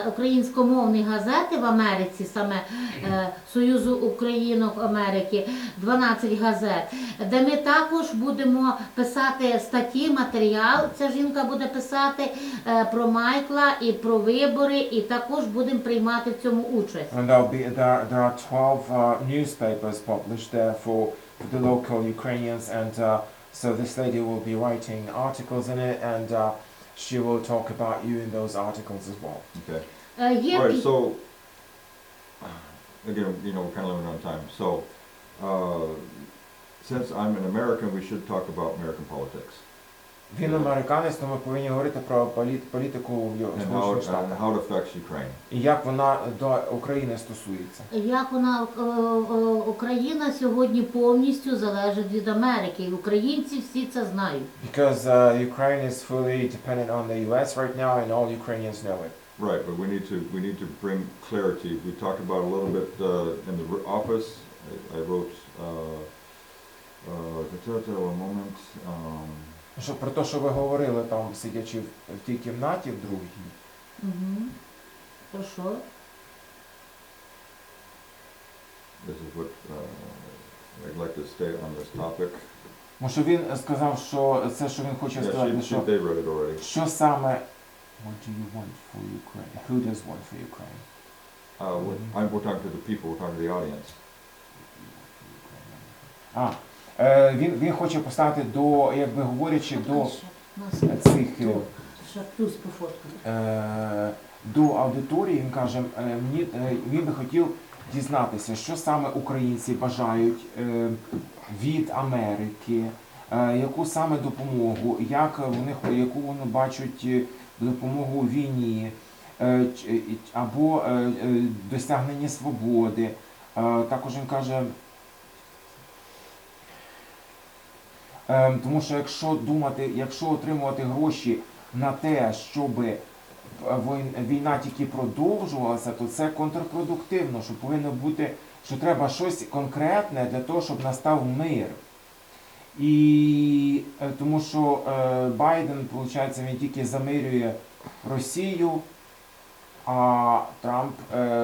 українськомовні газети в Америці, саме Союзу Українок Америки, 12 газет, де ми також будемо писати статті, матеріал. Ця жінка буде писати про Майкла і про вибори, і також будемо приймати в цьому участь. And there are 12 newspapers published there for the local Ukrainians, and so this lady will be writing articles in it, and she will talk about you in those articles as well. Okay. All right, so again, you know, we're kind of limited on time. So since I'm an American, we should talk about American politics. Він американець, тому ми повинні говорити про політику в Сполучених Штатах. And how it affects Ukraine. І як вона до України стосується. Як вона, Україна сьогодні повністю залежить від Америки, і українці всі це знають. Because Ukraine is fully dependent on the US right now, and all Ukrainians know it. Right, but we need to bring clarity. We talked about a little bit in the office. I wrote one moment. Що про те, що ви говорили там, сидячи в тій кімнаті, в другій. Про що? This is what I'd like to stay on this topic. Тому що він сказав, що це, що він хоче сказати, що що саме what do you want for Ukraine? Who does want for Ukraine? We're talking to the people, we're talking to the audience. Він хоче поставити до, якби говорячи, до цих до аудиторії, він каже, він би хотів дізнатися, що саме українці бажають від Америки, яку саме допомогу, яку вони бачать допомогу у війні, або досягнення свободи. Також він каже, тому що якщо отримувати гроші на те, щоб війна тільки продовжувалася, то це контрпродуктивно, що повинно бути, що треба щось конкретне для того, щоб настав мир. І тому що Байден, виходить, він тільки замирює Росію, а Трамп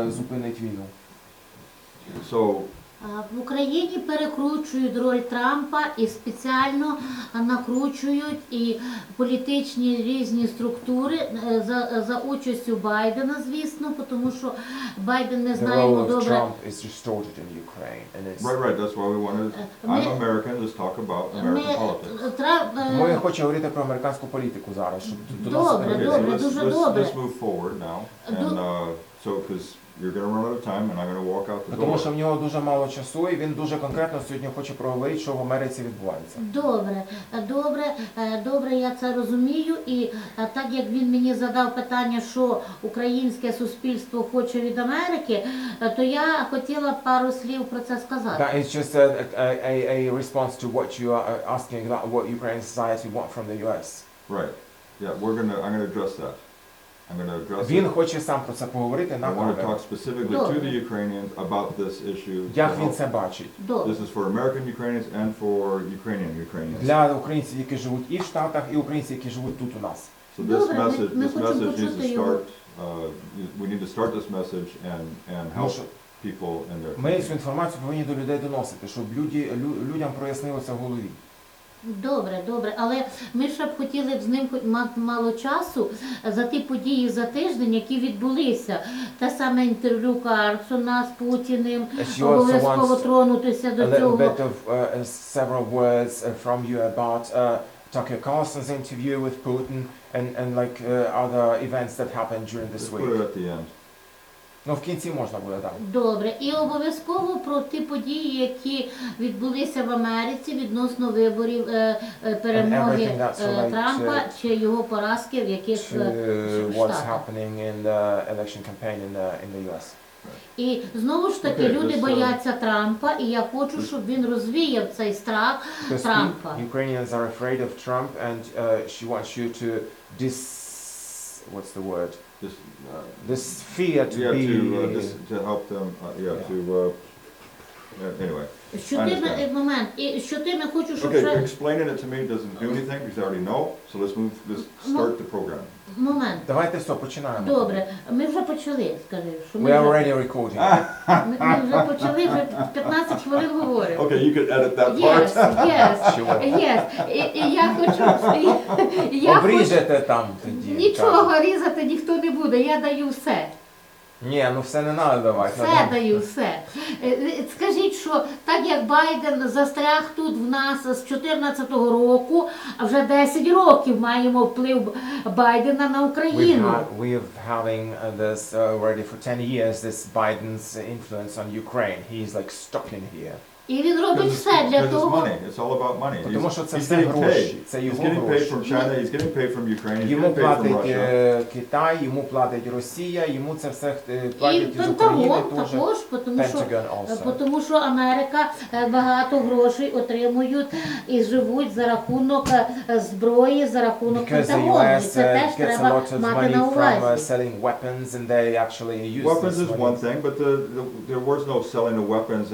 зупинить війну. В Україні перекручують роль Трампа і спеціально накручують і політичні різні структури за участю Байдена, звісно, тому що Байден не знає добре. Right, that's why we wanted. I'm American. Let's talk about American politics. Ми хочемо говорити про американську політику зараз. Добре, дуже добре. Let's move forward now, and so because you're going to run out of time, and I'm going to walk out the door. Тому що в нього дуже мало часу, і він дуже конкретно сьогодні хоче проговорити, що в Америці відбувається. Добре, я це розумію. І так як він мені задав питання, що українське суспільство хоче від Америки, то я хотіла пару слів про це сказати. That is just a response to what you are asking about what Ukrainian society want from the US. Right. Yeah, I'm going to address that. Він хоче сам про це поговорити на камеру. I want to talk specifically to the Ukrainians about this issue. Як він це бачить? This is for American Ukrainians and for Ukrainian Ukrainians. Для українців, які живуть і в Штатах, і українців, які живуть тут у нас. So this message needs to start. We need to start this message and help people in their. Ми цю інформацію повинні до людей доносити, щоб людям прояснилося в голові. Добре, але ми ще б хотіли з ним мати мало часу за ті події за тиждень, які відбулися. Те саме інтерв'ю Карлсона з Путіним, обов'язково тронутися до цього. A little bit of several words from you about Tucker Carlson's interview with Putin and like other events that happened during this week. Let's put it at the end. Ну, в кінці можна буде, так. Добре. І обов'язково про ті події, які відбулися в Америці відносно виборів перемоги Трампа чи його поразки в яких штатах. І знову ж таки люди бояться Трампа, і я хочу, щоб він розвіяв цей страх Трампа. Ukrainians are afraid of Trump, and she wants you to what's the word? This fear to be to help them Anyway. Що ти не, момент, і що ти не хочу, щоб Okay, ще... explaining it to me doesn't do anything because I already know. So let's start the program. Момент. Давайте все, починаємо. Добре, ми вже почали, скажи. Що We are already recording. ми вже почали, вже 15 хвилин говоримо. Okay, you could edit that part. Yes. І я хочу... Обріжете там тоді. Нічого різати ніхто не буде, я даю все. Ні, ну все не треба давати. Все даю, все. Скажіть, що так як Байден застряг тут в нас з 2014 року, а вже 10 років маємо вплив Байдена на Україну. We're having this already for 10 years, this Biden's influence on Ukraine. He's like stuck in here. І він робить все для Because it's того. money. It's all about money. Тому що це He's все getting гроші. paid. Це He's його getting paid гроші. from China. He's getting paid from Ukraine. He's Йому getting paid from платить Russia. Китай, йому платить Росія, йому це все І платить із України Пентагон теж. також, Pentagon also. тому що Америка багато грошей отримують і живуть за рахунок зброї, за рахунок Because the Пентагону. І US це теж gets a треба lot of мати money на from увазі. selling weapons and they actually use Weapons this is money. one thing, but there was no selling of weapons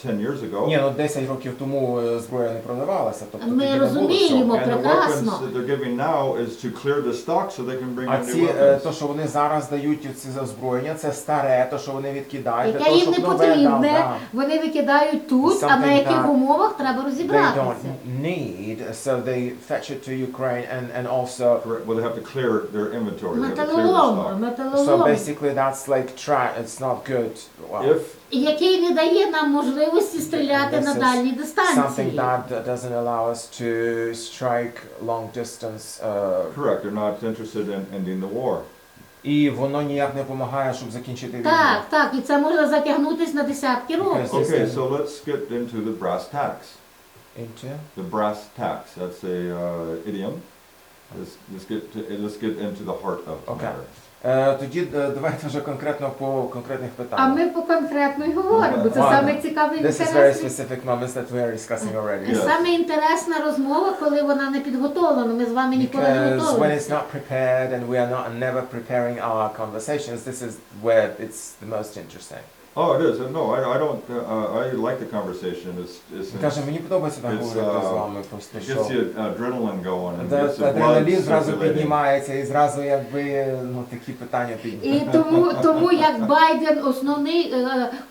10 years ago. Ні, ну 10 років тому зброя не продавалася, тобто Ми тоді не було розуміємо, цього. And the weapons прекрасно. that they're giving now is to clear the stock so they can bring А in new ці, weapons. то, що вони зараз дають ці озброєння, це старе, то, що вони відкидають, для Яке того, їм не щоб нове дав, потрібне, да. вони викидають тут, а на Something яких that умовах треба They розібратися. don't need, so they fetch it to Ukraine and also, Correct. Well, they have to clear their inventory. They have to clear the Металолом, stock. so металолом, basically that's like it's not good. Well, If який не дає нам можливості стріляти This на is дальні something дистанції. that doesn't allow us to strike long distance, correct, they're not interested in ending the war. і воно ніяк не допомагає, щоб закінчити війну. Так, і це може затягнутися на десятки років. Okay, so let's get into the brass tacks. Into? The brass tacks. That's a idiom. Let's get into the heart of the Okay. matter. Тоді давайте вже конкретно по конкретних А питаннях. ми по конкретно й говоримо, бо це Ладно. саме цікаве і This is very інтересне. specific moments that we are discussing already. Yeah. Саме інтересна розмова, коли вона не підготовлена. Ми з вами ніколи не Because when готові. it's not prepared and we are not never preparing our conversations, this is where it's the most interesting. Oh, it is. No, I don't. I like the conversation. It's Каже, мені подобається так It's, говорити з вами, просто it що gets the adrenaline going and gets the blood адреналін зразу circulating. піднімається і зразу якби ну такі питання І піднімаються. тому як Байден основний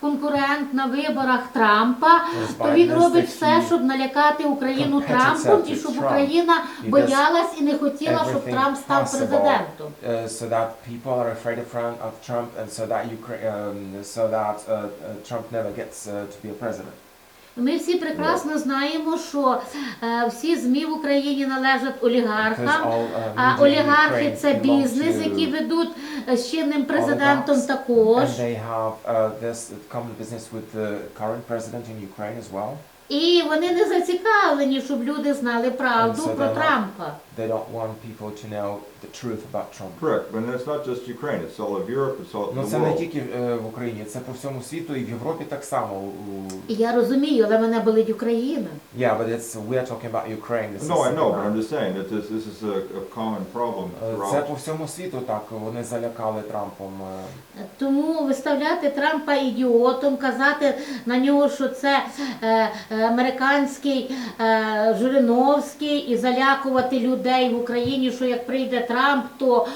конкурент на виборах Трампа, то він робить все, щоб налякати Україну Трампом і щоб Україна боялась і не хотіла, щоб Трамп став президентом. So that people are afraid of Trump and so that Trump never gets to be a president. Ми всі прекрасно знаємо, що всі ЗМІ в Україні належать олігархам, а олігархи – це бізнес, який ведуть з чинним президентом також. And they have this common business with the current president in Ukraine as well. І вони не зацікавлені, щоб люди знали правду про Трампа. They don't want people to know the truth about Trump. Correct, but it's not just Ukraine. It's all of Europe. It's all Ну the це не world. тільки в Україні, це по всьому світу і в Європі так само. І я розумію, але мене болить Україна. Yeah, but we're talking about Ukraine. This No, is I know, but about- I'm just saying that this is a common problem Це throughout. по всьому світу так, вони залякали Трампом. Тому виставляти Трампа ідіотом, казати на нього, що це американський Жириновський, і залякувати людей в Україні, що як прийде Трамп, то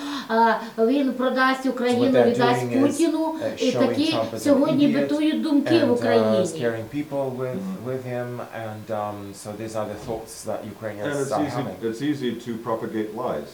він продасть Україну, What they're віддасть doing is, Путіну. І showing такі Trump as an сьогодні idiot битують думки в and Україні. scaring people with him, and so these are the thoughts that And Ukrainians it's are easy. having. It's easy to propagate lies.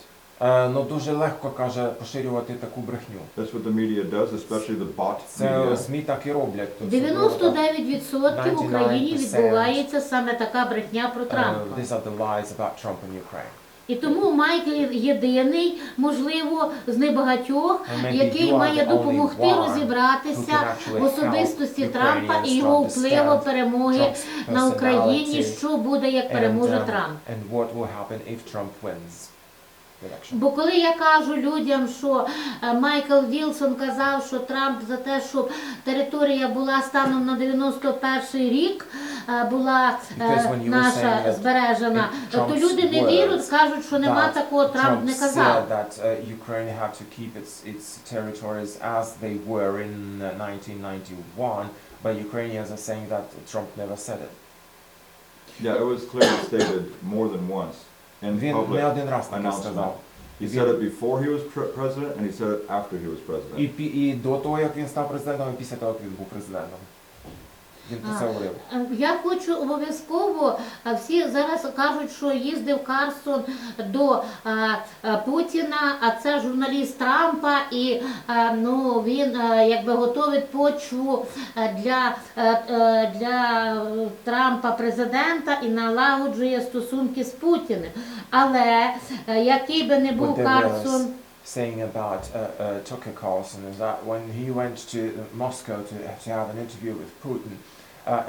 Ну дуже легко, каже, поширювати таку брехню. That's what the media does, especially the bot Це media. ЗМІ так і роблять. Тобто, 99% в Україні 99% відбувається саме така брехня про Трампа. These are the lies about Trump in Ukraine. І тому Майкл єдиний, можливо, з небагатьох, And maybe який you are має the допомогти only one розібратися who can в actually особистості help Трампа і Ukrainians його to впливу understand перемоги Trump's на Україні, personality що буде, як переможе Трамп. And what will happen if Trump wins the election. Бо коли я кажу людям, що Майкл Вілсон казав, що Трамп за те, щоб територія була станом на 91-й рік була Because when you were saying наша that збережена, in то Trump's люди не вірять, words, скажуть, що нема that такого, Трамп не Trump казав. said that Ukraine had to keep its territories as they were in 1991, but Ukrainians are saying that Trump never said it. Yeah, it was clearly stated more than once in Він public не один раз таке announcement. сказав. He said it before he was president, and he said it after he was president. І до того, як він став президентом, і після того, як він був президентом. Він про це говорив. Я хочу обов'язково, всі зараз кажуть, що їздив Карлсон до Путіна, а це журналіст Трампа, і ну, він якби готовить почву для Трампа президента і налагоджує стосунки з Путіним. Але який би не був Карлсон, Saying about Tucker Carlson is that when he went to Moscow to have an interview with Putin,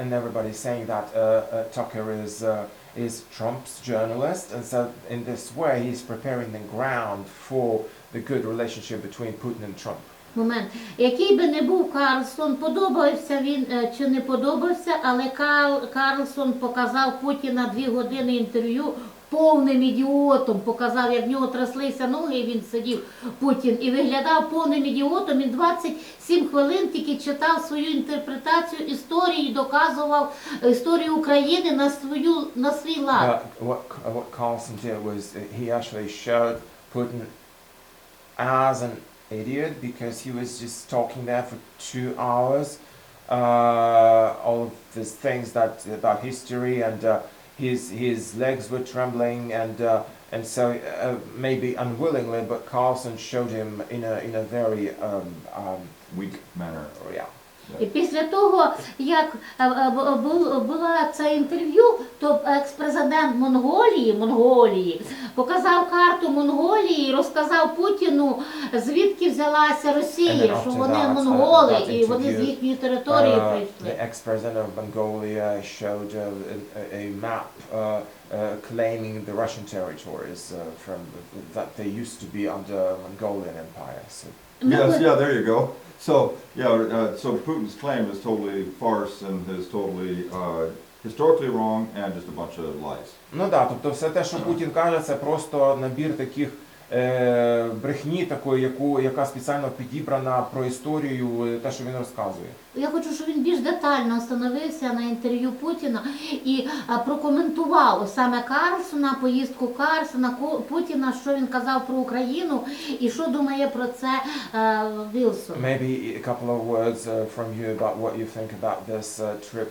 and everybody's saying that Tucker is Trump's journalist, and so in this way he's preparing the ground for the good relationship between Putin and Trump. момент. Який би не був Карлсон, подобався він чи не подобався, але Карлсон показав Путіна 2 години інтерв'ю повним ідіотом, показав, як в нього тряслися ноги, і він сидів, Путін, і виглядав повним ідіотом. Він 27 хвилин тільки читав свою інтерпретацію історії, доказував історію України на свій лад. What Carlson did was he actually showed Putin as an idiot because he was just talking there for 2 hours, all of these things about history, and his legs were trembling, and so maybe unwillingly, but Carlson showed him in a very Weak manner. yeah. І після того, як було це інтерв'ю, то екс-президент Монголії показав карту Монголії і розказав Путіну, звідки взялася Росія, що вони монголи, і вони з їхньої території прийшли. The ex-president of Mongolia showed a map claiming the Russian territories from that they used to be under Mongolian Empire. So. Yes, yeah, there you go. So, yeah, so Putin's claim is totally farce and is totally historically wrong and just a bunch of lies. Ну да, тобто все те, що Путін каже, це просто набір таких брехні такої, яка спеціально підібрана про історію, те, що він розказує. Я хочу, щоб він більш детально остановився на інтерв'ю Путіна і прокоментував саме Карлсона, поїздку Карлсона, Путіна, що він казав про Україну і що думає про це Вілсон. Maybe a couple of words from you about what you think about this trip,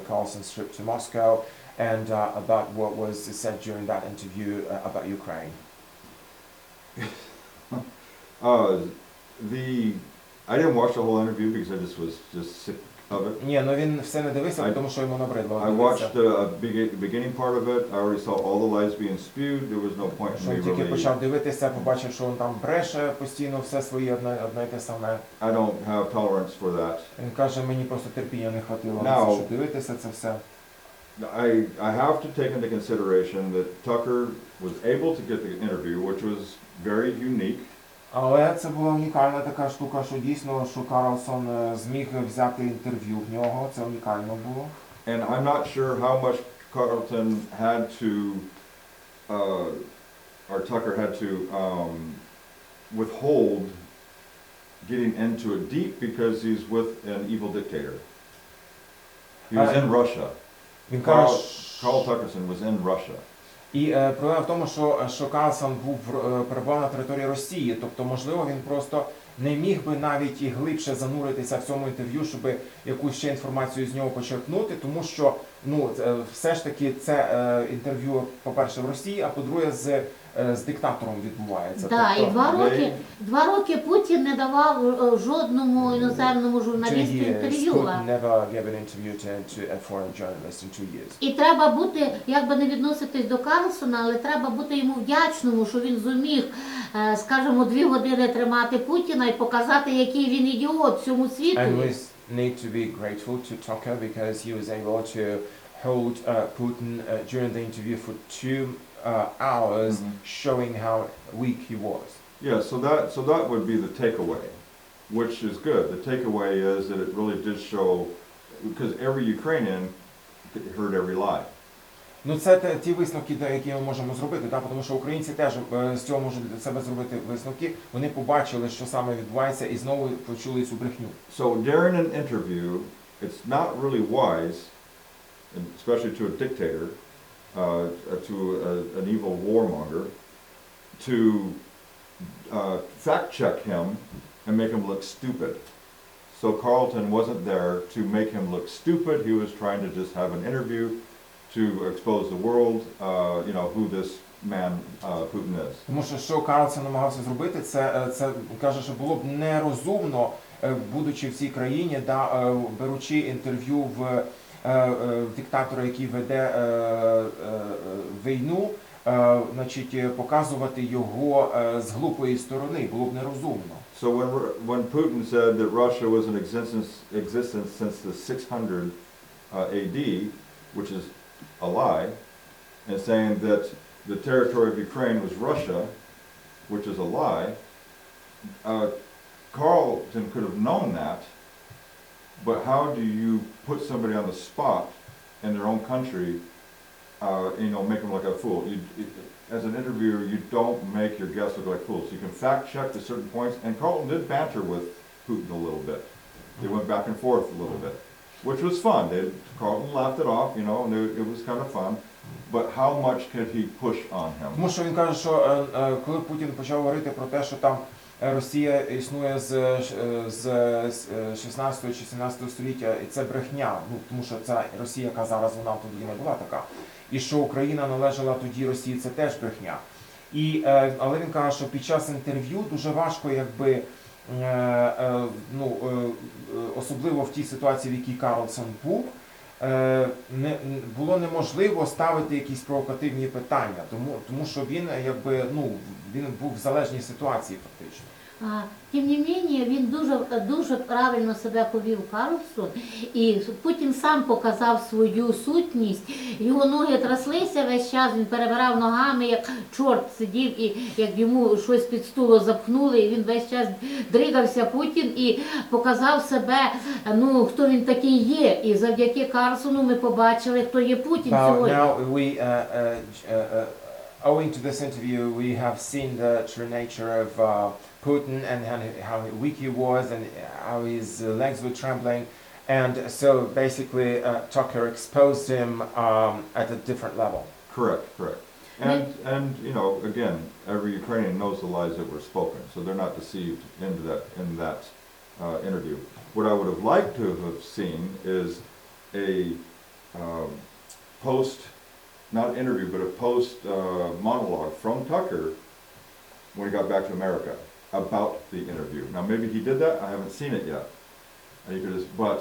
Carlson's trip to Moscow, and about what was said during that interview about Ukraine. I didn't watch the whole interview because I was just sick of it. Ні, ну він все не дивився, тому що йому набридло. I watched the beginning part of it. I already saw all the lies being spewed. There was no point in me Тільки really. почав дивитися, побачив, що він там бреше постійно, все своє одне і те саме. I don't have tolerance for that. Він каже, мені просто терпіння не хватило на Now, це, щоб дивитися це все. I have to take into consideration that Tucker was able to get the interview, which was very unique. Але це була унікальна така штука, що дійсно, що Карлсон зміг взяти інтерв'ю в нього, це унікально було. And I'm not sure how much Carlton had to, or Tucker had to withhold getting into it deep because he's with an evil dictator. He was in Russia. Carl Tuckerson was in Russia. І проблема в тому, що Карлсон перебував на території Росії, тобто, можливо, він просто не міг би навіть і глибше зануритися в цьому інтерв'ю, щоб якусь ще інформацію з нього почерпнути, тому що, ну, все ж таки це інтерв'ю, по-перше, в Росії, а по-друге, з диктатором відбувається. Так, і 2 роки Путін не давав жодному іноземному журналісту інтерв'ю. І треба бути, як би не відноситись до Карлсона, але треба бути йому вдячному, що він зуміг, скажімо, 2 години тримати Путіна і показати, який він ідіот всьому світу. And we need to be grateful to Tucker because he was able to hold Putin during the interview for 2 hours, showing how weak he was. Yeah, so that would be the takeaway, which is good. The takeaway is that it really did show, because every Ukrainian heard every lie. Ну це ті висновки, які ми можемо зробити, тому що українці теж з цього можуть для себе зробити висновки. Вони побачили, що саме відбувається, і знову почули цю брехню. So during an interview, it's not really wise, especially to a dictator, to an evil warmonger, to fact check him and make him look stupid. So Carlton wasn't there to make him look stupid. He was trying to just have an interview to expose the world, who this man Putin is. Тому що Карлсон намагався зробити, це каже, що було б нерозумно, будучи в цій країні, беручи інтерв'ю в диктатора, який веде війну, значить, показувати його з глупої сторони, було б нерозумно. So when Putin said that Russia was in existence since the 600 AD, which is a lie, and saying that the territory of Ukraine was Russia, which is a lie, Carlton could have known that, but how do you put somebody on the spot in their own country, make them look like a fool? As an interviewer, you don't make your guests look like fools. You can fact check to certain points, and Carlton did banter with Putin a little bit. They went back and forth a little bit, which was fun. Carlton laughed it off, and it was kind of fun. But how much could he push on him? Тому що він каже, що коли Путін почав говорити про те, що там Росія існує з 16 чи 17 століття, і це брехня, тому що ця Росія, яка зараз вона тоді не була така, і що Україна належала тоді Росії, це теж брехня. Але він каже, що під час інтерв'ю дуже важко, особливо в тій ситуації, в якій Карлсон був, було неможливо ставити якісь провокативні питання, тому що він був в залежній ситуації фактично. Тим не менше, він дуже правильно себе повів Карлсон, і Путін сам показав свою сутність, його ноги траслися весь час, він перебирав ногами, як чорт сидів, і як йому щось під стуло запхнули, і він весь час дригався Путін і показав себе, хто він такий є, і завдяки Карлсону ми побачили, хто є Путін сьогодні. Owing to this interview, we have seen the true nature of Putin and how weak he was and how his legs were trembling. And so basically Tucker exposed him at a different level. Correct. And again, every Ukrainian knows the lies that were spoken, so they're not deceived in that interview. What I would have liked to have seen is a not interview, but a post monologue from Tucker when he got back to America about the interview. Now maybe he did that, I haven't seen it yet. But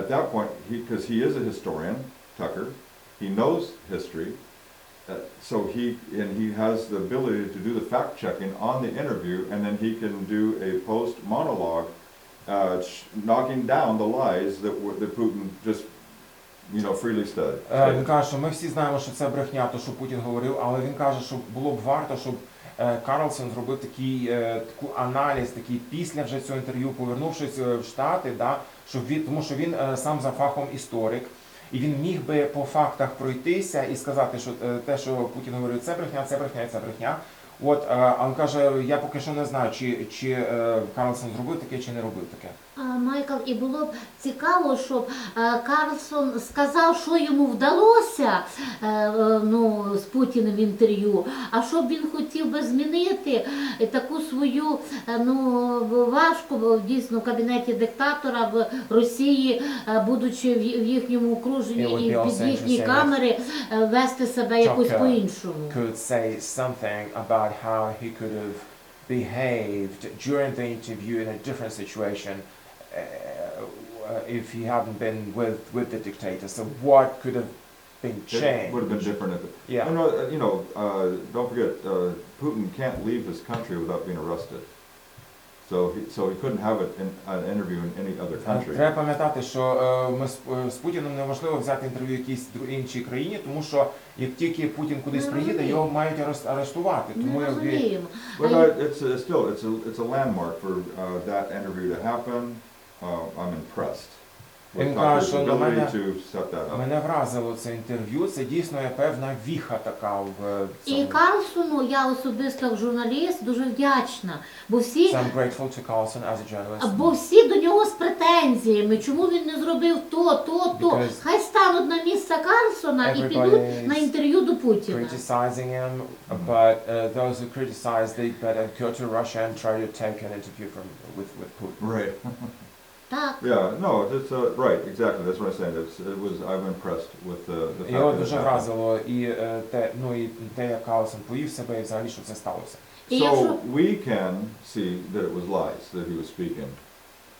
at that point, because he is a historian, Tucker, he knows history, so he has the ability to do the fact checking on the interview, and then he can do a post monologue knocking down the lies that Putin just freely said. Він каже, що ми всі знаємо, що це брехня, то що Путін говорив, але він каже, що було б варто, щоб Карлсон зробив такий аналіз, такий після вже цього інтерв'ю, повернувшись в Штати, тому що він сам за фахом історик, і він міг би по фактах пройтися і сказати, що те, що Путін говорив, це брехня, це брехня, це брехня. А він каже, я поки що не знаю, чи Карлсон зробив таке, чи не робив таке. Майкл, і було б цікаво, щоб Карлсон сказав, що йому вдалося з Путіним в інтерв'ю, а щоб він хотів би змінити таку свою важку, дійсно, в кабінеті диктатора в Росії, будучи в їхньому окруженні і під їхні камери, вести себе якось по-іншому. How he could have behaved during the interview in a different situation if he hadn't been with the dictator. So what could have been changed? It would have been different. Yeah. Don't forget, Putin can't leave his country without being arrested. So he couldn't have an interview in any other country. Треба пам'ятати, що з Путіним неможливо взяти інтерв'ю в якійсь іншій країні, тому що як тільки Путін кудись приїде, його мають арештувати. Тому But it's a landmark for that interview to happen. I'm impressed. with Він Tucker's каже, що ability to set that up. мене вразило це інтерв'ю, це дійсно є певна віха така в І цьому. Карлсону я особисто як журналіст дуже вдячна, бо всі, So I'm grateful to Carlson as a journalist. бо всі до нього з претензіями, чому він не зробив то. Because Хай стануть на місце Карлсона і everybody підуть на is інтерв'ю до Путіна. criticizing him, but those who criticize, they better go to Russia and try to take an interview with Putin. Right. Так. Yeah, no, it's right, exactly. That's what I'm saying. I'm impressed with the fact Його that it дуже happened. вразило і те, як Карлсон повів себе, і взагалі, що це сталося. І якщо- So we can see that it was lies that he was speaking.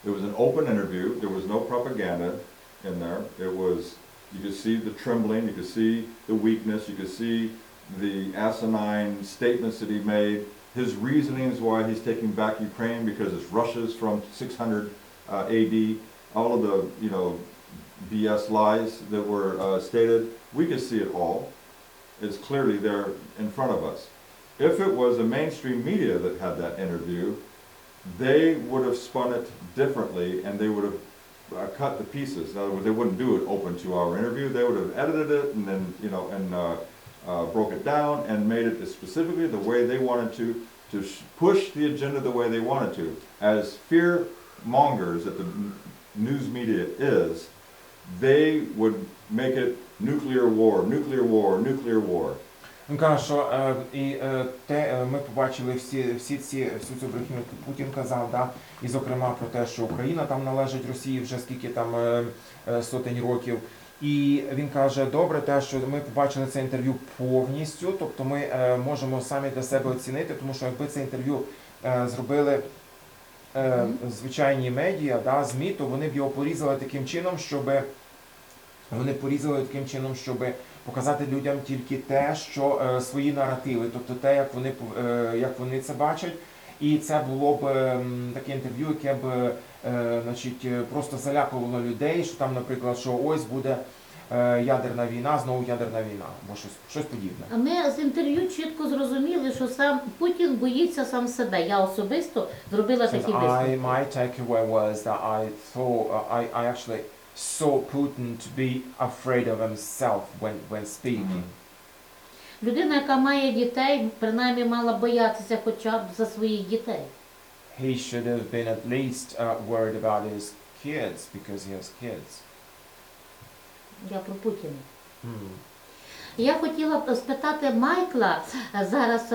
It was an open interview. There was no propaganda in there. It was, you could see the trembling, you could see the weakness, you could see the asinine statements that he made, his reasonings why he's taking back Ukraine because it's Russia's from 600 AD, all of the, BS lies that were stated. We could see it all. It's clearly there in front of us. If it was the mainstream media that had that interview, they would have spun it differently and they would have cut the pieces. In other words, they wouldn't do it open to our interview. They would have edited it and then, broke it down and made it specifically the way they wanted to push the agenda the way they wanted to. As fear mongers that the news media is, they would make it nuclear war, nuclear war, nuclear war. Він каже, що ми побачили всю цю брехню, яку Путін казав, да? І зокрема про те, що Україна там належить Росії вже скільки там сотень років. І він каже, добре те, що ми побачили це інтерв'ю повністю, тобто ми можемо самі для себе оцінити, тому що якби це інтерв'ю зробили звичайні медіа, да, ЗМІ, то вони б його порізали таким чином, щоб показати людям тільки те, що свої наративи, тобто те, як вони це бачать. І це було б таке інтерв'ю, яке б просто залякувало людей, що там, наприклад, що ось буде ядерна війна, знову ядерна війна, або щось подібне. Ми з інтерв'ю чітко зрозуміли, що сам Путін боїться сам себе. Я особисто зробила такі висновки. My takeaway was that I actually saw Putin to be afraid of himself when speaking. Людина, яка має дітей, принаймні мала боятися хоча б за своїх дітей. He should have been at least worried about his kids because he has kids. Я про Путіна. Я хотіла б спитати Майкла зараз,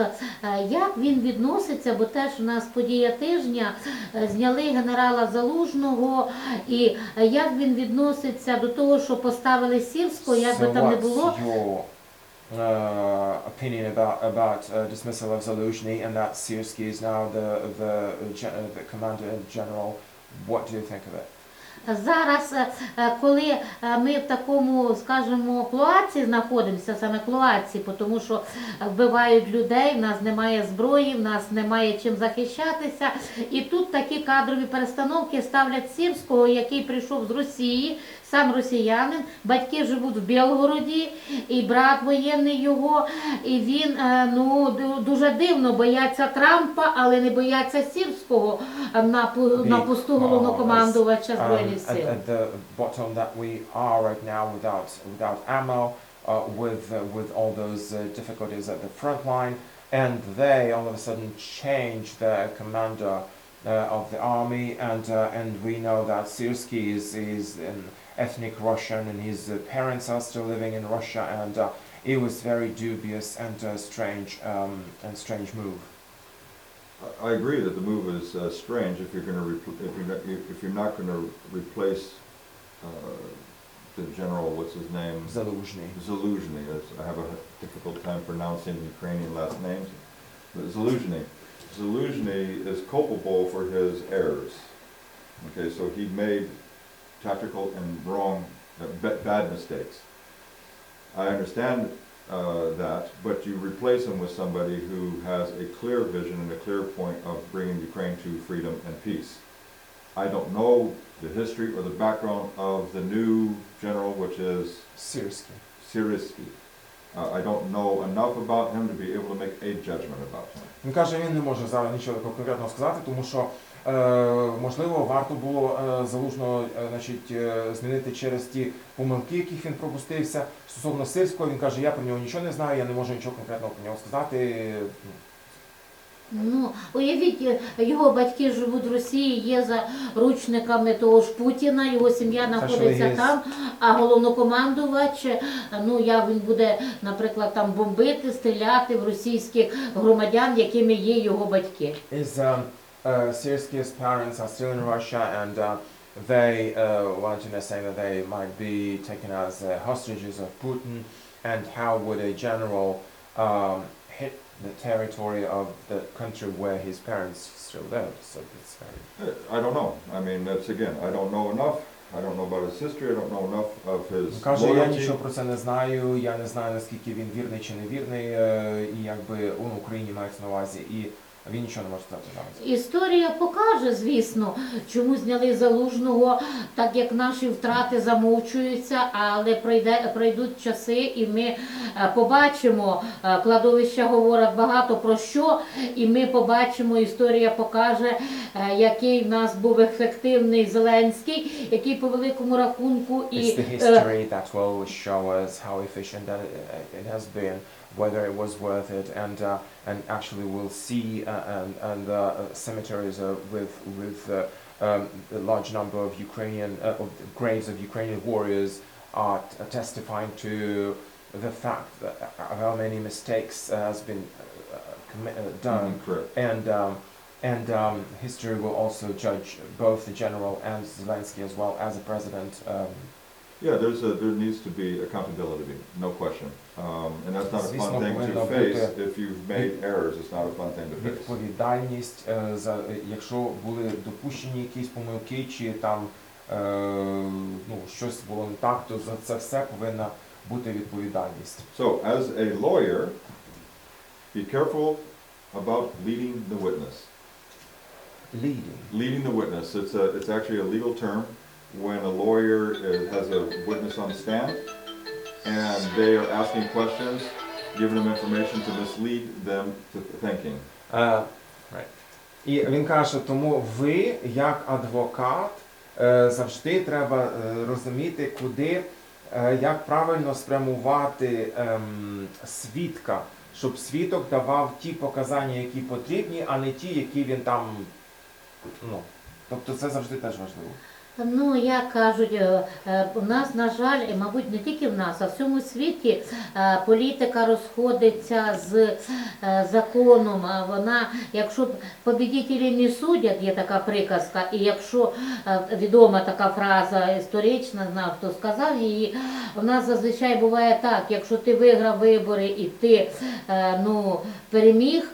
як він відноситься, бо теж у нас подія тижня, зняли генерала Залужного, і як він відноситься до того, що поставили Сірського, як би там не було. Opinion about dismissal of Zaluzhny and that Syrskyi is now the commander general. What do you think of it? Зараз, коли ми в такому, скажімо, клоаці знаходимося, саме клоаці, тому що вбивають людей, в нас немає зброї, в нас немає чим захищатися, і тут такі кадрові перестановки ставлять Сірського, який прийшов з Росії, сам росіянин, батьки живуть в Білгороді, і брат воєнний його, і він, дуже дивно, бояться Трампа, але не бояться Сірського на посту головнокомандувача Збройних сил. At the bottom that we are right now without ammo, with all those difficulties at the front line, and they all of a sudden change the commander of the army, and we know that Syrskyi is an ethnic Russian, and his parents are still living in Russia, and it was very dubious and strange move. I agree that the move is strange if you're not going to replace the general, what's his name? Zaluzhny. Zaluzhny. I have a difficult time pronouncing Ukrainian last names. But Zaluzhny. Zaluzhny is culpable for his errors. Okay, so he made tactical and wrong, bad mistakes. I understand that, but you replace him with somebody who has a clear vision and a clear point of bringing Ukraine to freedom and peace. I don't know the history or the background of the new general, which is Syrskyi. I don't know enough about him to be able to make a judgment about him. Він каже, він не може зараз нічого конкретного сказати, тому що можливо, варто було Залужного змінити через ті помилки, яких він пропустився. Стосовно Сирського, він каже, я про нього нічого не знаю, я не можу нічого конкретного про нього сказати. Ну, уявіть, його батьки живуть в Росії, є заручниками того ж Путіна, його сім'я знаходиться там, а головнокомандувач, він буде, наприклад, там бомбити, стріляти в російських громадян, якими є його батьки. Syrski's parents are still in Russia, and they Valentina is saying that they might be taken as hostages of Putin, and how would a general hit the territory of the country where his parents still live? So it's very... I don't know. I mean, that's again, I don't know enough. I don't know about his history. I don't know enough of his Каже, я loyalty. нічого про це не знаю, я не знаю, наскільки він вірний чи не вірний, і якби он Україні мається на увазі, і він нічого не може сказати зараз. Історія покаже, звісно, чому зняли Залужного, так як наші втрати замовчуються, але пройдуть часи і ми побачимо, кладовища говорять багато про що, і ми побачимо, історія покаже, який в нас був ефективний Зеленський, який по великому рахунку і... It's the history that will show us how efficient that it has been, whether it was worth it, and actually we'll see and cemeteries with a large number of of graves of Ukrainian warriors are testifying to the fact that how many mistakes has been done, and history will also judge both the general and Zelensky as well as the president. Yeah, there needs to be accountability, no question. And that's not a fun thing to face if you've made errors. It's not a fun thing to face. Відповідальність, якщо були допущені якісь помилки, чи там щось було не так, то за це все повинна бути відповідальність. So, as a lawyer, be careful about leading the witness. Leading the witness. It's actually a legal term. When a lawyer has a witness on the stand and they are asking questions, giving them information to mislead them to thinking. Right. І він каже, тому ви, як адвокат, завжди треба розуміти, куди, як правильно спрямувати свідка, щоб свідок давав ті показання, які потрібні, а не ті, які він там, тобто це завжди теж важливо. Як кажуть, у нас, на жаль, і, мабуть, не тільки в нас, а в всьому світі політика розходиться з законом. Вона, якщо победителі не судять, є така приказка, і якщо відома така фраза історична, знав, хто сказав її, у нас зазвичай буває так, якщо ти виграв вибори і ти переміг,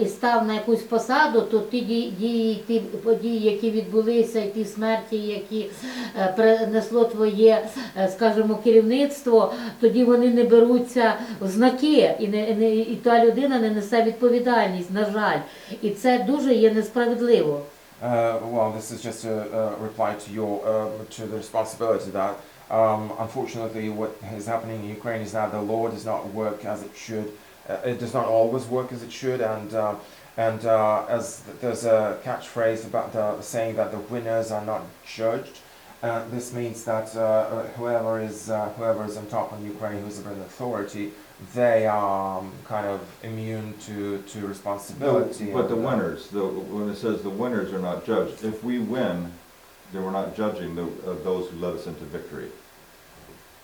і став на якусь посаду, то ті події, які відбулися, і ті смерті, які принесло твоє, скажімо, керівництво, тоді вони не беруться в знаки, і та людина не несе відповідальність, на жаль. І це дуже є несправедливо. Well, this is just a reply to the responsibility that unfortunately what is happening in Ukraine is that the law does not work as it should. It does not always work as it should, and as there's a catchphrase about saying that the winners are not judged. This means that whoever is on top in Ukraine, who's in authority, they are kind of immune to responsibility. But the winners, when it says the winners are not judged, if we win, then we're not judging those who led us into victory.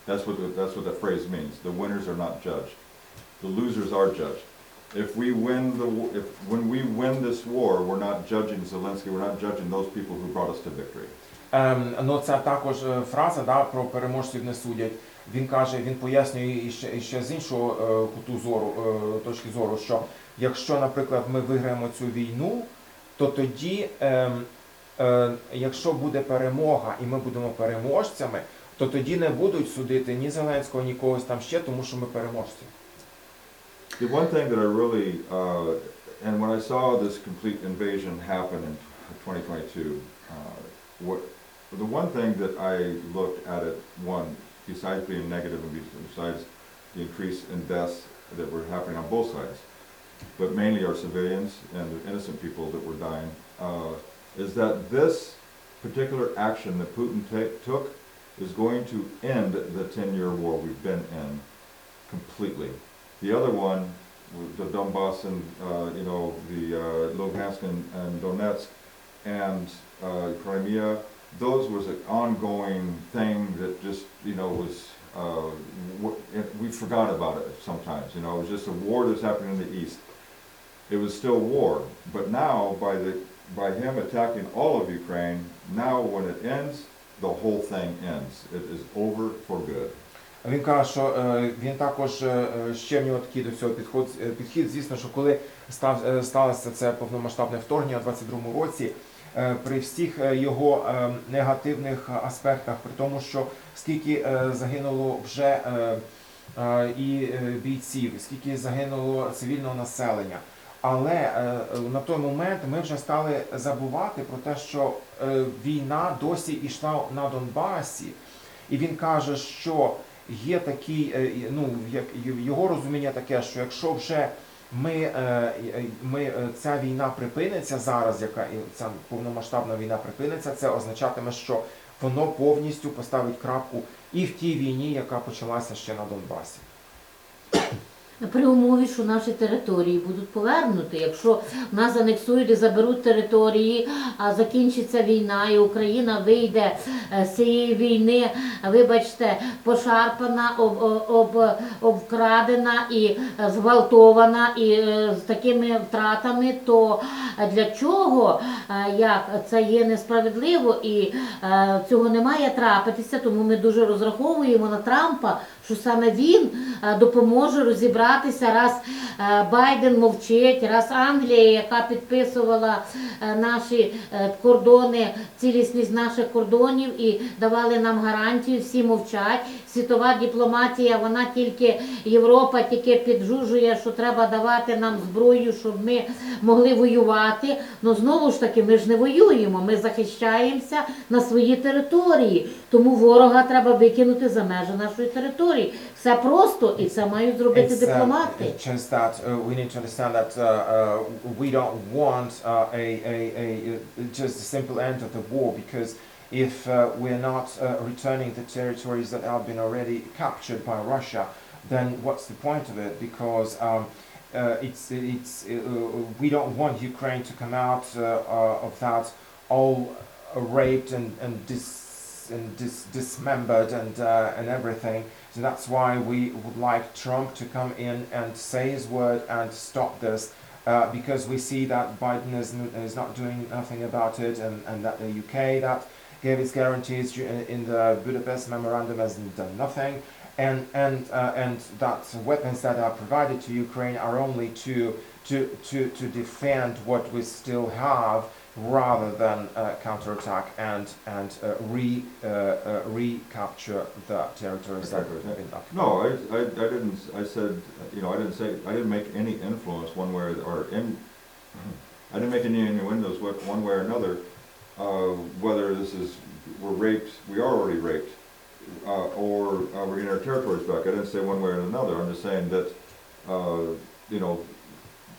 That's what that phrase means. The winners are not judged. The losers are judged. When we win this war, we're not judging Zelensky, we're not judging those people who brought us to victory. Це також фраза, про переможців не судять. Він каже, він пояснює ще з іншого точки зору, що якщо, наприклад, ми виграємо цю війну, то тоді, якщо буде перемога і ми будемо переможцями, то тоді не будуть судити ні Зеленського, ні когось там ще, тому що ми переможці. The one thing that I really, and when I saw this complete invasion happen in 2022, the one thing that I looked at it, besides being negative and besides the increase in deaths that were happening on both sides, but mainly our civilians and the innocent people that were dying, is that this particular action that Putin took is going to end the 10-year war we've been in completely. The other one, the Donbass and the Luhansk and Donetsk and Crimea, those was an ongoing thing that just was we forgot about it sometimes. It was just a war that's happening in the east. It was still war, but now by him attacking all of Ukraine, now when it ends, the whole thing ends. It is over for good. Він каже, що він також ще в нього такий до цього підхід. Звісно, що коли сталося це повномасштабне вторгнення у 22-му році, при всіх його негативних аспектах, при тому, що скільки загинуло вже і бійців, скільки загинуло цивільного населення. Але на той момент ми вже стали забувати про те, що війна досі йшла на Донбасі. І він каже, що є такий, його розуміння таке, що якщо вже ця війна припиниться зараз, ця повномасштабна війна припиниться, це означатиме, що воно повністю поставить крапку і в тій війні, яка почалася ще на Донбасі. При умові, що наші території будуть повернуті. Якщо нас анексують і заберуть території, а закінчиться війна, і Україна вийде з цієї війни, вибачте, пошарпана, обкрадена і зґвалтована, і з такими втратами, то для чого, як це є несправедливо, і цього не має трапитися, тому ми дуже розраховуємо на Трампа, що саме він допоможе розібратися, раз Байден мовчить, раз Англія, яка підписувала наші кордони, цілісність наших кордонів і давали нам гарантію, всі мовчать. Світова дипломатія, вона тільки, Європа тільки піджужує, що треба давати нам зброю, щоб ми могли воювати. Но знову ж таки, ми ж не воюємо, ми захищаємося на своїй території. Тому ворога треба викинути за межі нашої території. Все просто, і це мають зробити дипломати. It's just that we need to understand that we don't want just a simple end of the war, because if we're not returning the territories that have been already captured by Russia, then what's the point of it? Because we don't want Ukraine to come out of that all raped and dismembered and everything. So that's why we would like Trump to come in and say his word and stop this, because we see that Biden is not doing nothing about it, and that the UK that gave its guarantees in the Budapest memorandum has done nothing, and that weapons that are provided to Ukraine are only to defend what we still have, rather than counterattack and recapture the territories that have been occupied. No, I didn't. I said, I didn't make any influence one way I didn't make any innuendos one way or another. Whether we're raped, we are already raped, or we're getting our territories back. I didn't say one way or another. I'm just saying that,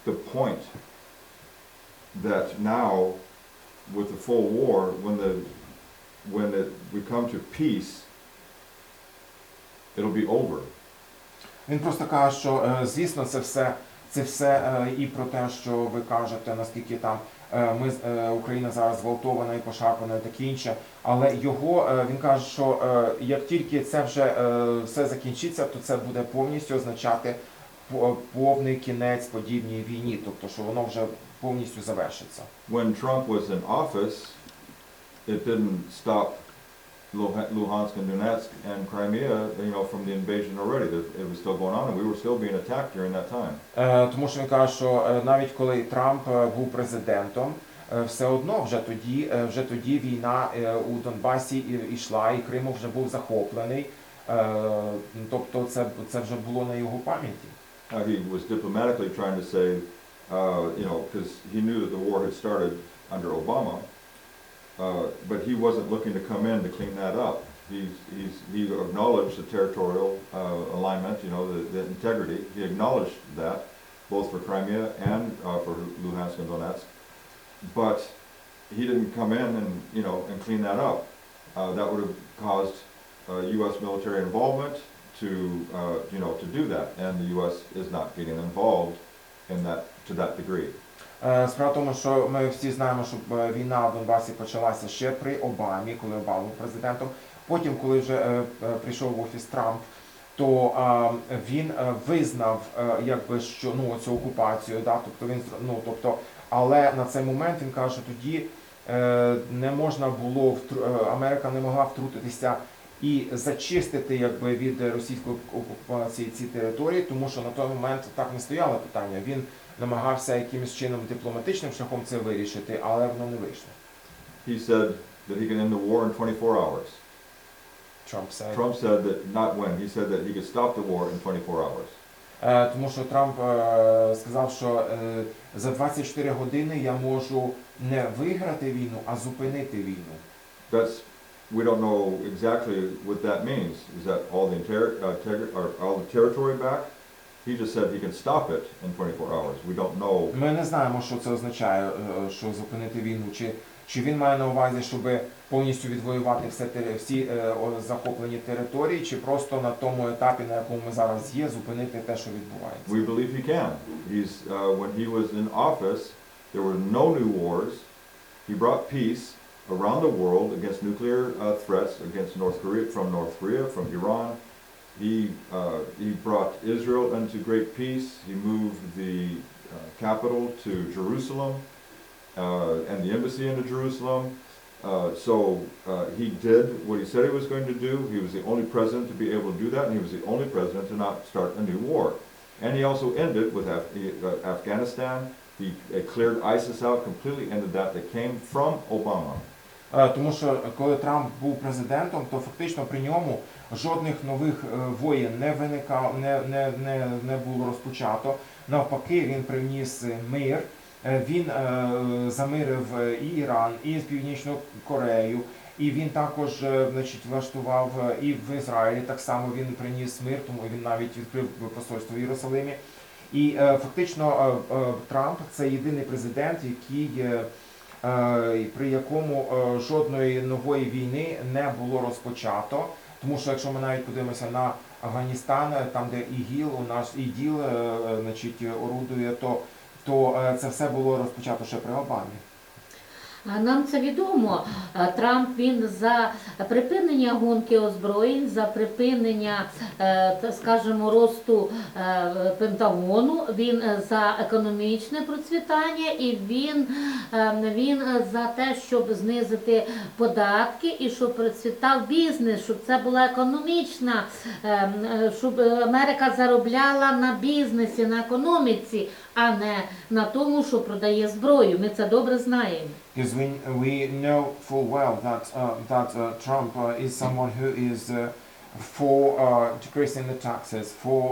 the point that now, with the full war, when we come to peace, it'll be over. Він просто каже, що звісно це все і про те, що ви кажете, наскільки там Україна зараз зґвалтована і пошарпана і таке інше, але він каже, що як тільки це вже все закінчиться, то це буде повністю означати повний кінець подібній війні, тобто що воно вже повністю завершиться. When Trump was in office, it didn't stop Luhansk and Donetsk and Crimea, from the invasion already. It was still going on, and we were still being attacked during that time. Тому що він каже, що навіть коли Трамп був президентом, все одно вже тоді війна у Донбасі йшла, і Крим вже був захоплений. Тобто це вже було на його пам'яті. He was diplomatically trying to say, because he knew that the war had started under Obama, but he wasn't looking to come in to clean that up. He acknowledged the territorial alignment, the integrity. He acknowledged that, both for Crimea and for Luhansk and Donetsk. But he didn't come in and, you know, and clean that up. That would have caused U.S. military involvement to, you know, to do that, and the U.S. is not getting involved in that to that degree. Справа в тому, що ми всі знаємо, що війна в Донбасі почалася ще при Обамі, коли Обама був президентом. Потім, коли вже прийшов в офіс Трамп, то він визнав, якби, що, ну, цю окупацію, да, тобто він, ну, тобто, але на цей момент він каже, що тоді не можна було, Америка не могла втрутитися і зачистити, якби, від російської окупації ці території, тому що на той момент так не стояло питання. Він намагався якимось чином дипломатичним шляхом це вирішити, але воно не вийшло. He said that he can end the war in 24 hours. Trump said that not when. He said that he could stop the war in 24 hours. Тому що Трамп сказав, що за 24 години я можу не виграти війну, а зупинити війну. That's, we don't know exactly what that means. Is that all the territory back? He just said he can stop it in 24 hours. We don't know. Ми не знаємо, що це означає, що зупинити війну. Чи він має на увазі, щоб повністю відвоювати всі захоплені території, чи просто на тому етапі, на якому ми зараз є, зупинити те, що відбувається? We believe he can. When he was in office, there were no new wars. He brought peace around the world against nuclear threats against North Korea, from Iran. He brought Israel into great peace. He moved the capital to Jerusalem and the embassy into Jerusalem. So he did what he said he was going to do. He was the only president to be able to do that, and he was the only president to not start a new war. And he also ended with Afghanistan. He cleared ISIS out, completely ended that. That came from Obama. Тому що коли Трамп був президентом, то фактично при ньому жодних нових воєн не було розпочато. Навпаки, він приніс мир. Він замирив і Іран, і Північну Корею, і він також, значить, влаштував і в Ізраїлі так само він приніс мир, тому він навіть відкрив посольство в Єрусалимі. І фактично Трамп – це єдиний президент, при якому жодної нової війни не було розпочато. Тому що якщо ми навіть подивимося на Афганістан, там де ІДІЛ, значить, орудує, то це все було розпочато ще при Обамі. Нам це відомо. Трамп, він за припинення гонки озброєнь, за припинення, скажімо, росту Пентагону, він за економічне процвітання і він за те, щоб знизити податки і щоб процвітав бізнес, щоб це була економічна, щоб Америка заробляла на бізнесі, на економіці, а не на тому, що продає зброю. Ми це добре знаємо. Because we know full well that Trump is someone who is for decreasing the taxes, for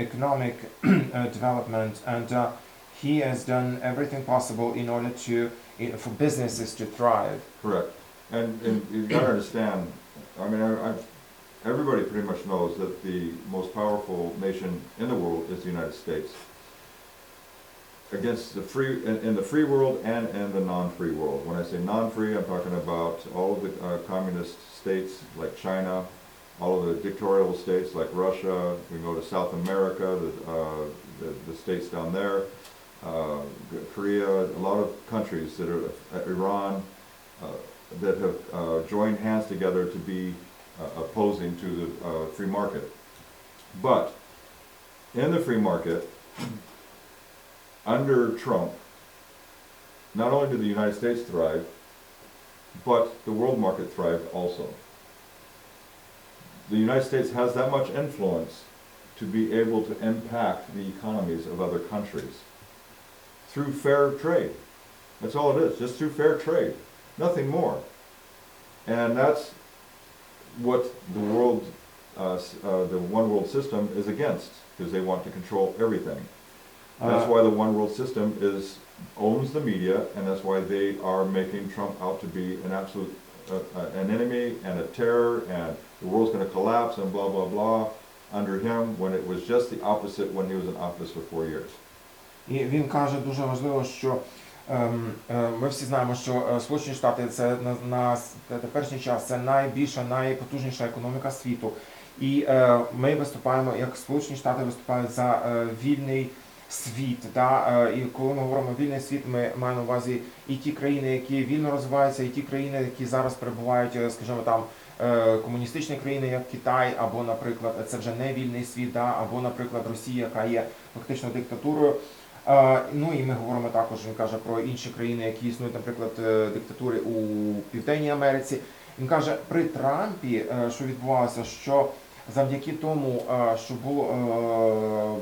economic development, and he has done everything possible in order for businesses to thrive. Correct. And you got to understand, I mean, everybody pretty much knows that the most powerful nation in the world is the United States. Against the in the free world and in the non-free world. When I say non-free, I'm talking about all of the communist states like China, all of the dictatorial states like Russia. We go to South America, the states down there, Korea, a lot of countries that are Iran that have joined hands together to be opposing to the free market. But in the free market, under Trump, not only did the United States thrive, but the world market thrived also. The United States has that much influence to be able to impact the economies of other countries through fair trade. That's all it is, just through fair trade, nothing more. And that's what the one world system is against, because they want to control everything. That's why the one world system owns the media, and that's why they are making Trump out to be an absolute an enemy and a terror, and the world's going to collapse and blah blah blah under him, when it was just the opposite when he was in office for 4 years. І він каже дуже важливо, що Ми всі знаємо, що Сполучені Штати це на теперішній час це найбільша, найпотужніша економіка світу. І ми виступаємо, як Сполучені Штати виступають за вільний світ. І коли ми говоримо вільний світ, ми маємо на увазі і ті країни, які вільно розвиваються, і ті країни, які зараз перебувають, скажімо, там комуністичні країни, як Китай, або, наприклад, це вже не вільний світ, або, наприклад, Росія, яка є фактично диктатурою. Ну і ми говоримо також, він каже, про інші країни, які існують, наприклад, диктатури у Південній Америці. Він каже, при Трампі, що відбувалося, що завдяки тому, що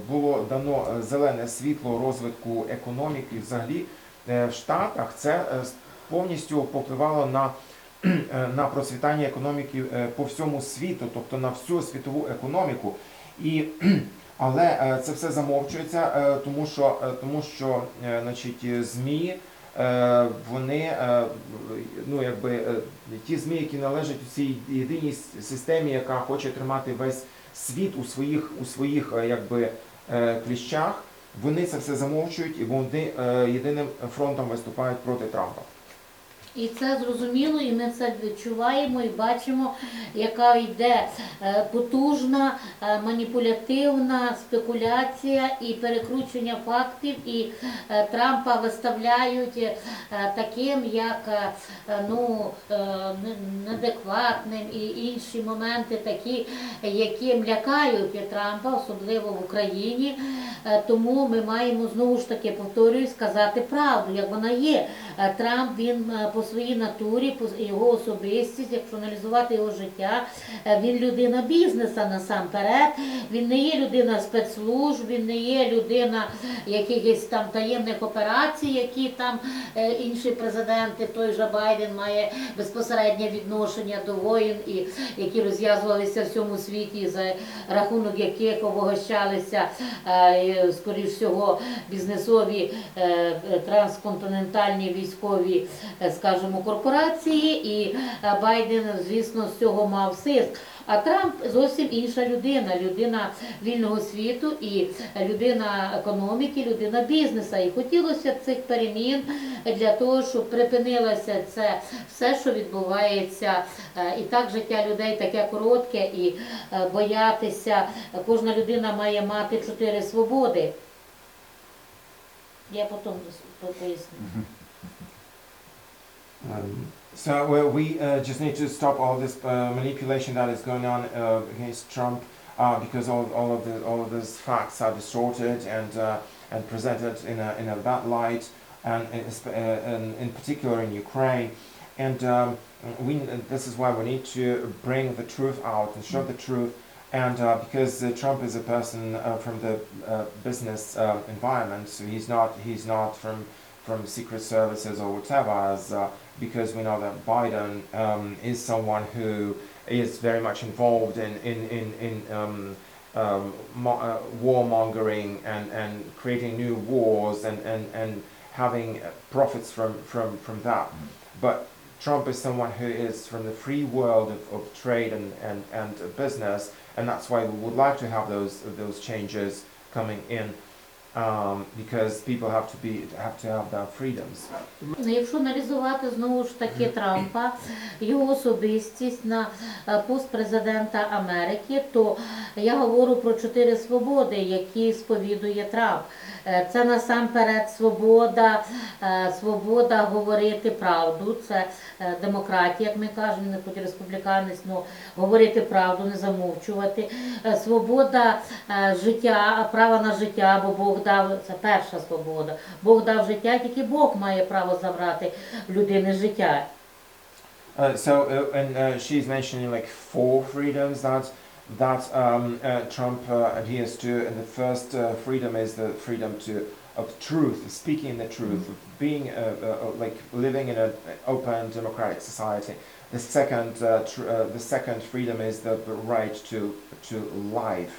було дано зелене світло розвитку економіки взагалі в Штатах, це повністю повпливало на процвітання економіки по всьому світу, тобто на всю світову економіку. Але це все замовчується, тому що значить, ЗМІ, вони, ну, якби, ті ЗМІ, які належать у цій єдиній системі, яка хоче тримати весь світ у своїх якби, кліщах, вони це все замовчують і вони єдиним фронтом виступають проти Трампа. І це зрозуміло, і ми це відчуваємо і бачимо, яка йде потужна, маніпулятивна спекуляція і перекручення фактів, і Трампа виставляють таким, як неадекватним, і інші моменти такі, які лякають Трампа, особливо в Україні. Тому ми маємо, знову ж таки, повторюю, сказати правду, як вона є. Трамп, він по своїй натурі, по його особистість, якщо аналізувати його життя, він людина бізнеса насамперед, він не є людина спецслужб, він не є людина якихось там таємних операцій, які там інші президенти, той же Байден має безпосереднє відношення до воїн, і які розв'язувалися в всьому світі, за рахунок яких обогащалися, скоріш всього, бізнесові трансконтинентальні військові, скажімо, корпорації, і Байден, звісно, з цього мав сиск. А Трамп зовсім інша людина, людина вільного світу і людина економіки, людина бізнесу. І хотілося б цих перемін для того, щоб припинилося це все, що відбувається. І так життя людей таке коротке, і боятися. Кожна людина має мати 4 свободи. Я потім поясню. So we just need to stop all this manipulation that is going on against Trump, because all of these facts are distorted and presented in a bad light, and in particular in Ukraine. And this is why we need to bring the truth out and show the truth. And because Trump is a person from the business environment, so he's not from secret services or whatever, because we know that Biden is someone who is very much involved in warmongering and creating new wars and having profits from that. But Trump is someone who is from the free world of trade and business, and that's why we would like to have those changes coming in. Because people have to have their freedoms. Якщо аналізувати знову ж таки Трампа, його особистість на пост президента Америки, то я говорю про 4 свободи, які сповідує Трамп. Це насамперед свобода говорити правду, це демократія, як ми кажемо, не хоч республіканець, але говорити правду, не замовчувати. Свобода життя, права на життя, бо Бог дав, це перша свобода. Бог дав життя, тільки Бог має право забрати в людини життя. She's mentioning like 4 freedoms that Trump adheres to, and the first freedom is the freedom of truth, speaking the truth, of being like living in an open democratic society. The second freedom is the right to life,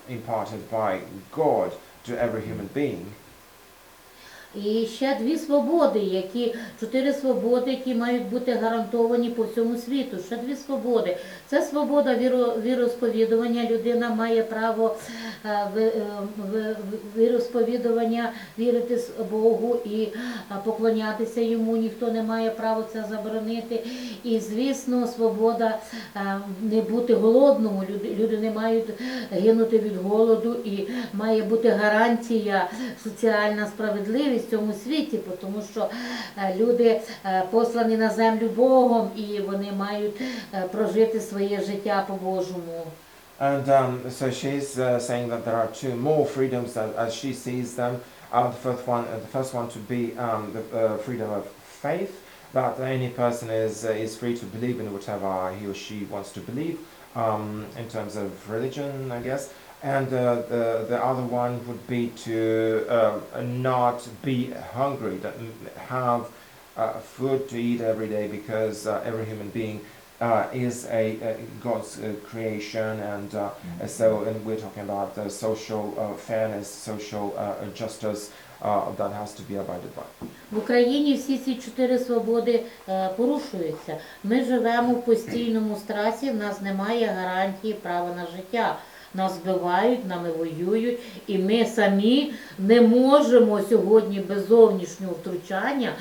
imparted by God to every human being. І ще 2 свободи, 4 свободи, які мають бути гарантовані по всьому світу. Ще 2 свободи. Це свобода віросповідування. Людина має право віросповідування, вірити Богу і поклонятися йому. Ніхто не має права це заборонити. І, звісно, свобода не бути голодному. Люди не мають гинути від голоду. І має бути гарантія, соціальна справедливість в цьому світі, тому що люди послані на землю Богом, і вони мають прожити своє життя по-божому. And so she's saying that there are 2 more freedoms as she sees them. The first one to be the freedom of faith, that any person is free to believe in whatever he or she wants to believe, in terms of religion, I guess. And the other one would be to not be hungry, that have food to eat every day, because every human being is God's creation, and and we're talking about the social fairness, social justice that has to be abided by. В Україні всі ці 4 свободи порушуються. Ми живемо в постійному стресі, в нас немає гарантії права на життя. Нас вбивають, нами воюють, і ми самі не можемо сьогодні без зовнішнього втручання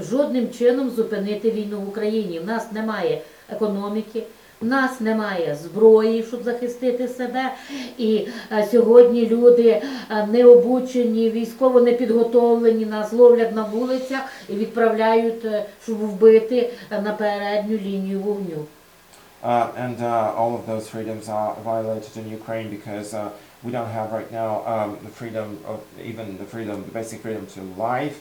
жодним чином зупинити війну в Україні. В нас немає економіки, в нас немає зброї, щоб захистити себе. І сьогодні люди не обучені, військово не підготовлені, нас ловлять на вулицях і відправляють, щоб вбити на передню лінію вогню. And all of those freedoms are violated in Ukraine, because we don't have right now the freedom of the basic freedom to life.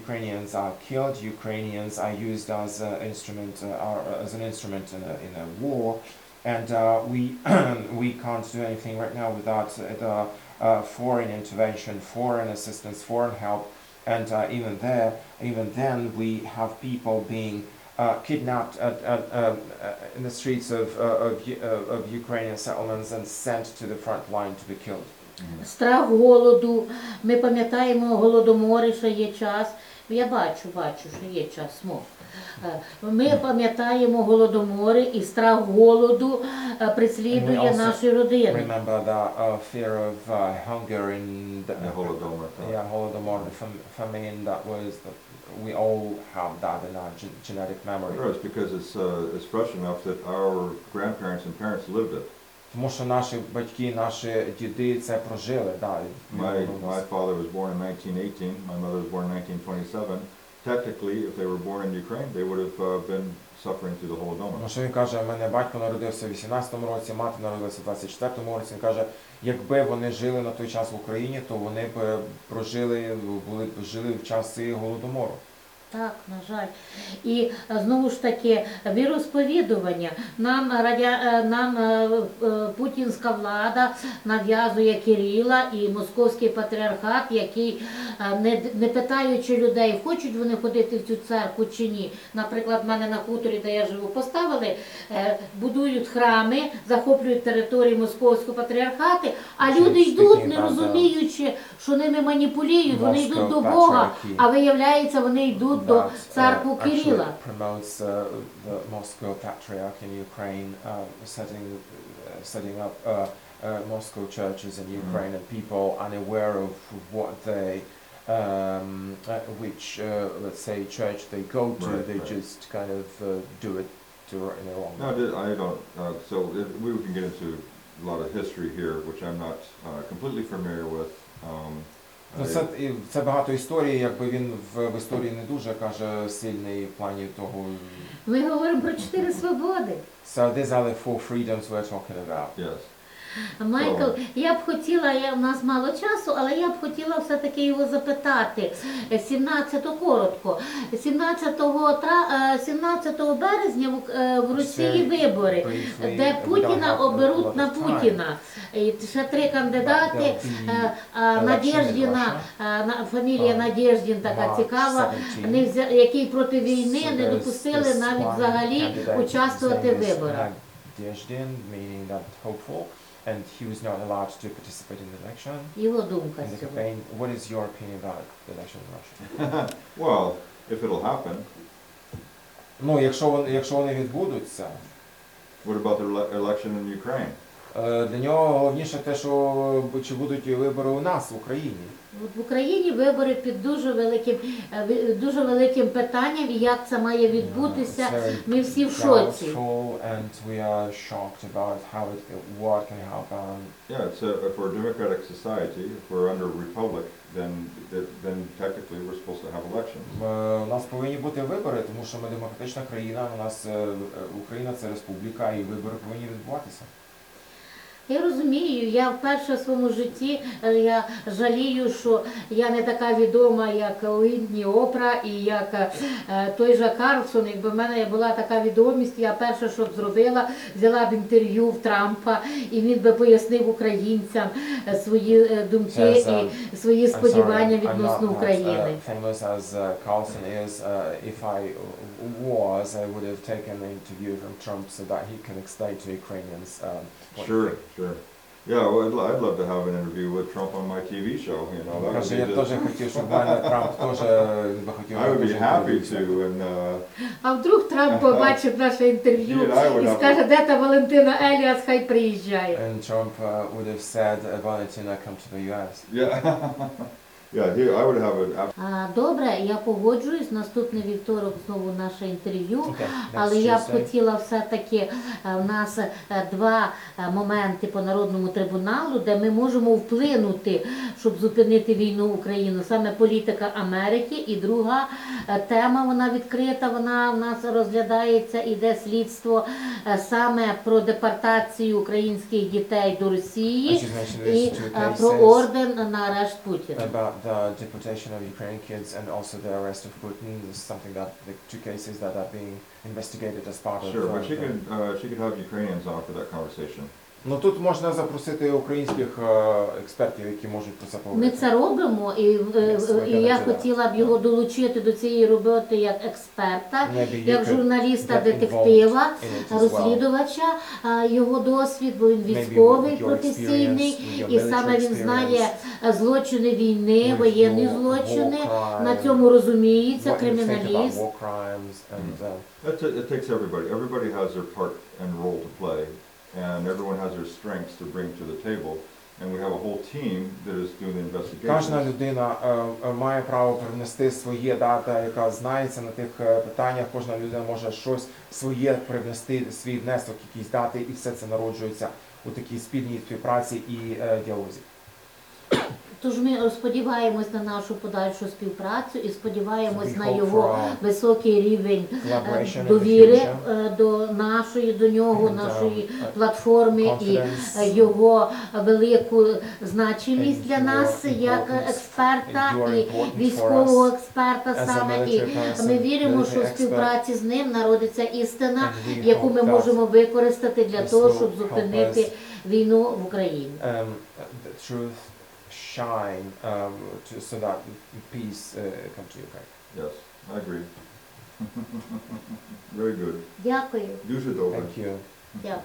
Ukrainians are killed. Ukrainians are used as an instrument in a war, and we can't do anything right now without foreign intervention, foreign assistance, foreign help, and even then we have people being kidnapped in the streets of Ukrainian settlements and sent to the front line to be killed. Страх голоду. Ми пам'ятаємо голодомори, що є час. Я бачу, що є час, смог. Ми пам'ятаємо голодомори, і страх голоду преслідує наші родини. Remember the fear of hunger in the Holodomor, the famine that was. We all have that in our genetic memory. It's because it's fresh enough that our grandparents and parents lived it. Тому що наші батьки, наші діди це прожили, да. My father was born in 1918. My mother was born in 1927. Technically, if they were born in Ukraine, they would have been suffering through the Holodomor. Тому що він каже, в мене батько народився в 18-му році, мати народилася в 24-му році. Він каже, якби вони жили на той час в Україні, то вони б жили в часи Голодомору. Так, на жаль. І знову ж таки, віросповідування. Нам путінська влада нав'язує Кирила і московський патріархат, який, не питаючи людей, хочуть вони ходити в цю церкву чи ні. Наприклад, в мене на хуторі, де я живу, поставили, будують храми, захоплюють території московського патріархату, а люди йдуть, не розуміючи, що ними маніпулюють, вони йдуть до Бога, а виявляється, вони йдуть до церкви Кирила. Promotes the Moscow Patriarch in Ukraine, setting up Moscow churches in Ukraine, and people unaware of what which let's say church they go to, they just kind of do it in the wrong way. No, I don't. So we can get into a lot of history here, which I'm not completely familiar with. Це багато історій, якби він в історії не дуже, каже, сильний в плані того. Ми говоримо про 4 свободи. So these are the 4 freedoms we're talking about. Yes. Майкл, я б хотіла, у нас мало часу, але я б хотіла все-таки його запитати, 17 березня в Росії вибори, де Путіна оберуть на Путіна. І ще 3 кандидати, Надєждіна, фамілія Надєждін така цікава, які проти війни не допустили навіть взагалі участвувати в виборах. Надєждін, meaning that hopeful. and he was not allowed to participate in the election, Його думка in the з цього. campaign. What is your opinion about the election in Russia? Well, if it'll happen, Ну, якщо вони відбудуться, what about the election in Ukraine? для нього головніше те, що чи будуть вибори у нас в Україні. От в Україні вибори під дуже великим питанням, і як це має відбутися, ми всі в шоці. And we are shocked about what can happen. Yeah, it's if we're a democratic society, if we're under a republic, then technically we're supposed to have elections. У нас повинні бути вибори, тому що ми демократична країна, у нас Україна це республіка, і вибори повинні відбуватися. Я розумію, я вперше в своєму житті я жалію, що я не така відома, як Уітні Опра і як той же Карлсон. Якби в мене була така відомість, я перше, що б зробила, взяла б інтерв'ю в Трампа, і він би пояснив українцям свої думки і свої сподівання відносно України. Famous as Carlson is, if I was, I would have taken an interview from Trump so that he can explain to Ukrainians. Sure. Yeah, well, I'd love to have an interview with Trump on my TV show. You know, that Каже, would я be теж хотів, щоб мене Трамп теж би хотів. I would be happy to, and А вдруг Трамп побачить наше інтерв'ю і скаже, де та Валентина Еліас, хай приїжджає. And Trump would have said, Valentina, come to the US. yeah, I would have an. Добре, я погоджуюсь, наступний вівторок знову наше інтерв'ю, Okay, але я б Tuesday. хотіла все-таки, у нас два моменти по Народному трибуналу, де ми можемо вплинути, щоб зупинити війну в Україну, саме політика Америки, і друга тема, вона відкрита, вона в нас розглядається, іде слідство саме про депортацію українських дітей до Росії і про орден на арешт Путіна. About the deportation of Ukrainian kids and also the arrest of Putin. This is something that the two cases that are being investigated as part of. Sure, but she could have Ukrainians on for that conversation. Ну тут можна запросити українських експертів, які можуть про це Ми поговорити. це робимо, і я хотіла б його долучити до цієї роботи як експерта, як журналіста-детектива, розслідувача, його досвід, бо він військовий, професійний, і саме він знає злочини війни, воєнні злочини, на цьому розуміється, криміналіст. It takes everybody. Everybody has their part and role to play, and everyone has their strengths to bring to the table. And we have a whole team that is doing the investigation. Кожна людина має право привнести своє дата, яка знається на тих питаннях. Кожна людина може щось своє привнести, свій внесок, якісь дати, і все це народжується у такій спільній співпраці і діалозі. Тож ми сподіваємось на нашу подальшу співпрацю і сподіваємось на його високий рівень довіри до нього, нашої платформи і його велику значимість для нас як експерта і військового експерта саме. І ми віримо, що в співпраці з ним народиться істина, яку ми можемо використати для того, щоб зупинити війну в Україні. Shine so that peace come to Ukraine. Yes, I agree. Very good. Дякую. Дуже добре. Thank you. Дякую.